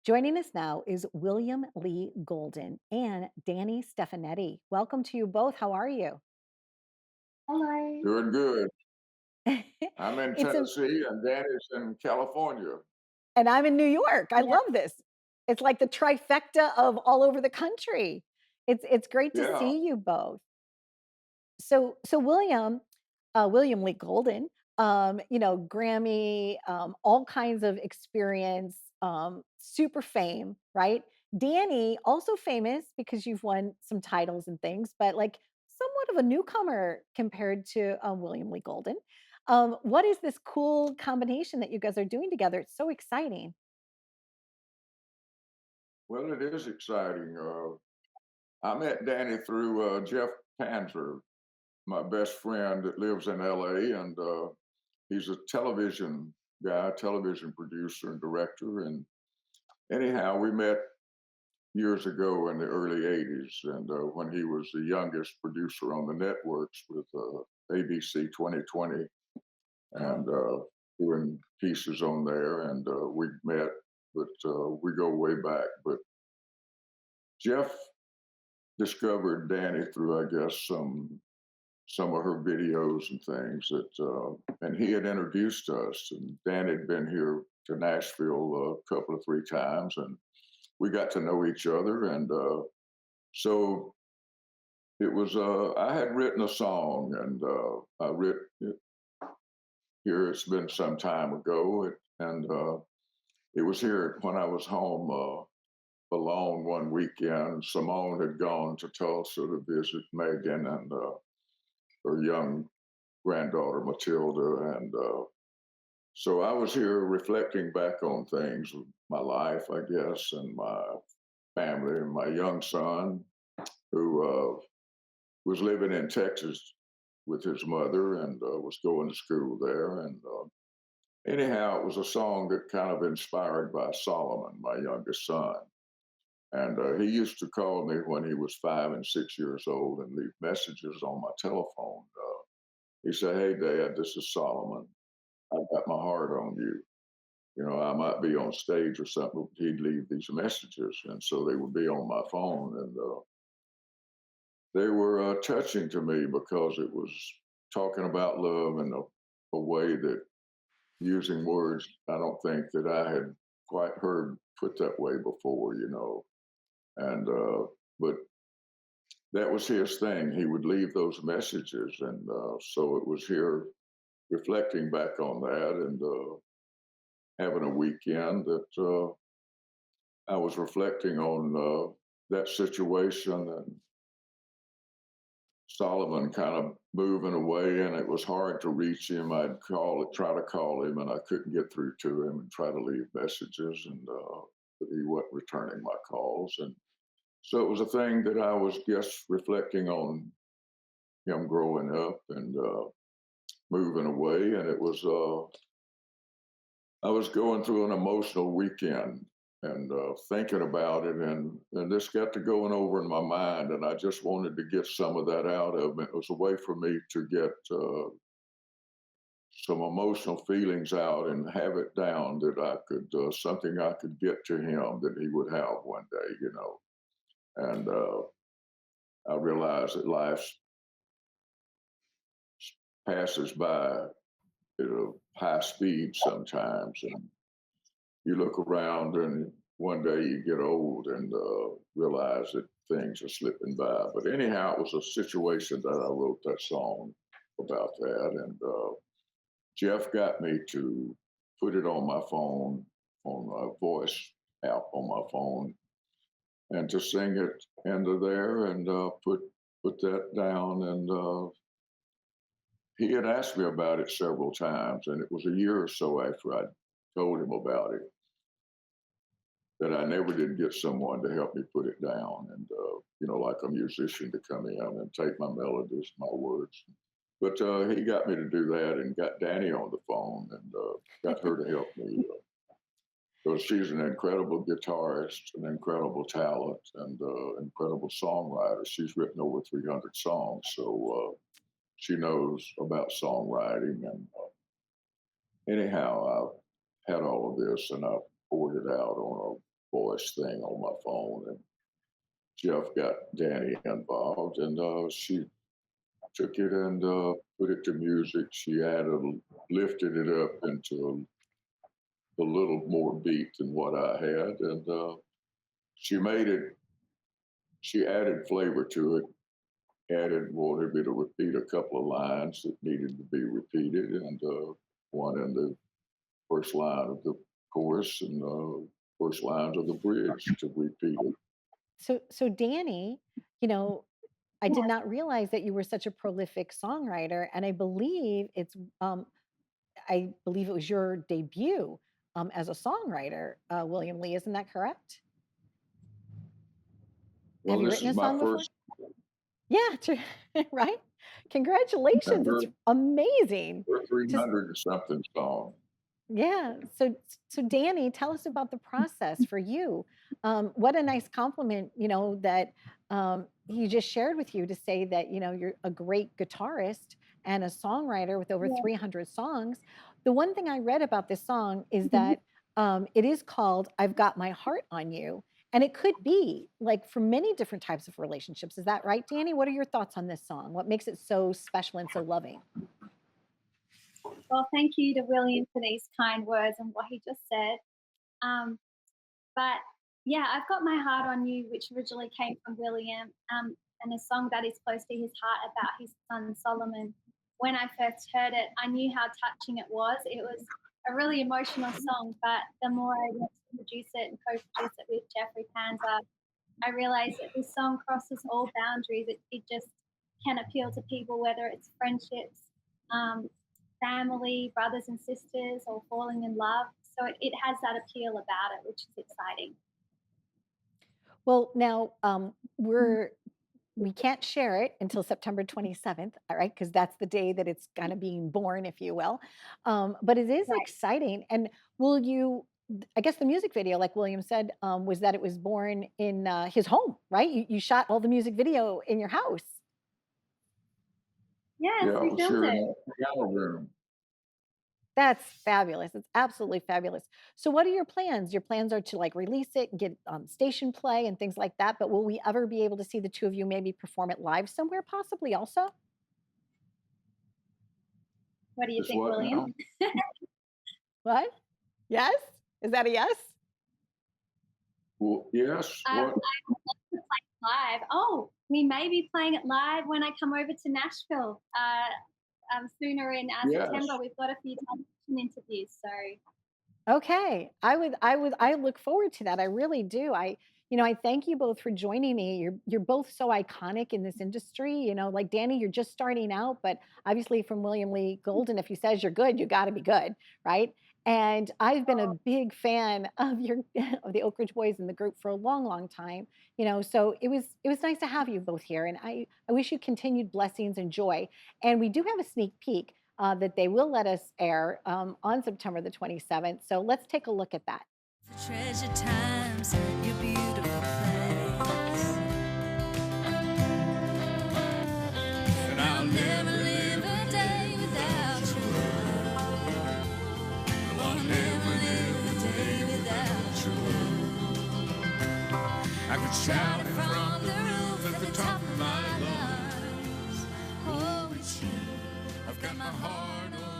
Joining us now is William Lee Golden and Danni Stefanetti. Welcome to you both. How are you? Hi. Doing good. I'm in It's a Tennessee and Danny's in California. and I'm in New York. I Yeah. love this. It's like the trifecta of all over the country. It's great to Yeah. see you both. So William Lee Golden, Grammy, all kinds of experience, super fame, right? Danny, also famous because you've won some titles and things, but like somewhat of a newcomer compared to William Lee Golden. What is this cool combination that you guys are doing together? It's so exciting. Well, it is exciting. I met Danny through Jeff Panzer, my best friend that lives in LA, and he's a television guy, television producer and director. And anyhow, we met years ago in the early 80s, and when he was the youngest producer on the networks with ABC 2020 and doing pieces on there, and we met, but we go way back. But Jeff discovered Danny through, I guess, some of her videos and things that, and he had introduced us. And Dan had been here to Nashville a couple of three times, and we got to know each other. And so it was. I had written a song, and I writ it here. It's been some time ago, and it was here when I was home alone one weekend. Simone had gone to Tulsa to visit Megan and her young granddaughter Matilda, and so I was here reflecting back on things, my life, I guess, and my family, and my young son who was living in Texas with his mother and was going to school there, and anyhow, it was a song that kind of inspired by Solomon, my youngest son. And he used to call me when he was 5 and 6 years old and leave messages on my telephone. He said, "Hey, Dad, this is Solomon. I've got my heart on you. You know, I might be on stage or something." But he'd leave these messages, and so they would be on my phone, and they were touching to me because it was talking about love in a way that, using words, I don't think that I had quite heard put that way before. And but that was his thing. He would leave those messages, and so it was here reflecting back on that and having a weekend that I was reflecting on that situation and Solomon kind of moving away, and it was hard to reach him. I'd try to call him, and I couldn't get through to him, and try to leave messages, and but he wasn't returning my calls, and so it was a thing that I was just reflecting on him growing up and moving away, and it was I was going through an emotional weekend and thinking about it, and this got to going over in my mind, and I just wanted to get some of that out of me. It was a way for me to get some emotional feelings out and have it down that I could something I could get to him that he would have one day. And I realized that life passes by at a high speed sometimes, and you look around and one day you get old and realize that things are slipping by. But anyhow, it was a situation that I wrote that song about that. And Jeff got me to put it on my phone, on a voice app on my phone, and to sing it into there and put that down. And he had asked me about it several times, and it was a year or so after I told him about it that I never did get someone to help me put it down, and like a musician to come in and take my melodies, my words. But he got me to do that, and got Danny on the phone, and got her to help me. Because she's an incredible guitarist, an incredible talent, and incredible songwriter. She's written over 300 songs, so she knows about songwriting. And anyhow, I had all of this, and I poured it out on voice thing on my phone, and Jeff got Danny involved, and she took it and put it to music. She lifted it up into a little more beat than what I had, and she made it. She added flavor to it. Wanted me to repeat a couple of lines that needed to be repeated, and one in the first line of the chorus and first lines of the bridge to repeat it. So Danny, you know, I did not realize that you were such a prolific songwriter, and um, I believe it was your debut as a songwriter, William Lee. Isn't that correct? Have Well, you this written is a my song before? first. Yeah, right. Congratulations! It's We're, amazing. we're To 300 and something songs. Yeah. So Danny, tell us about the process for you. What a nice compliment, that he just shared with you to say that, you're a great guitarist and a songwriter with over Yeah. 300 songs. The one thing I read about this song is Mhm. that it is called I've Got My Heart on You. And it could be like for many different types of relationships. Is that right, Danny? What are your thoughts on this song? What makes it so special and so loving? Well, thank you to William for these kind words and what he just said. Um, but yeah, I've got my heart on you, which originally came from William, and a song that is close to his heart about his son Solomon. When I first heard it, I knew how touching it was. It was a really emotional song, but the more I went to produce it and co-produce it with Jeffrey Panzer, I realized that this song crosses all boundaries. It just can appeal to people, whether it's friendships, um, family, brothers and sisters, or falling in love. So it has that appeal about it, which is exciting. Well, now we can't share it until September 27th, all right? Because that's the day that it's kind of being born, if you will. But it is Right. exciting. And will you, I guess the music video, like William said, was that it was born in his home, right? You shot all the music video in your house. Yes, Yeah, it we was filmed here in it. the piano room. That's fabulous. It's absolutely fabulous. So what are your plans? Your plans are to like release it and get station play and things like that. But will we ever be able to see the two of you maybe perform it live somewhere, possibly also? What do you It's think, what William? now? What? Yes? Is that a yes? Well, yes. I What? would love to play it live. Oh, we may be playing it live when I come over to Nashville sooner in September. Yes. We've got a few television interviews, so Okay. I look forward to that. I really do. I thank you both for joining me. You're both so iconic in this industry. Like Danny, you're just starting out, but obviously from William Lee Golden, if he says you're good, you got to be good, right? And I've been a oh, big fan of your of the Oak Ridge Boys in the group for a long, long time. So it was nice to have you both here, and I wish you continued blessings and joy. And we do have a sneak peek that they will let us air on September the 27th. So let's take a look at that. Treasure times, your beautiful place. And I'll never live a day without you. I'll never live a day without you. I could shout it from the roof at the top of my lungs. Oh, it's you. I've got my heart on.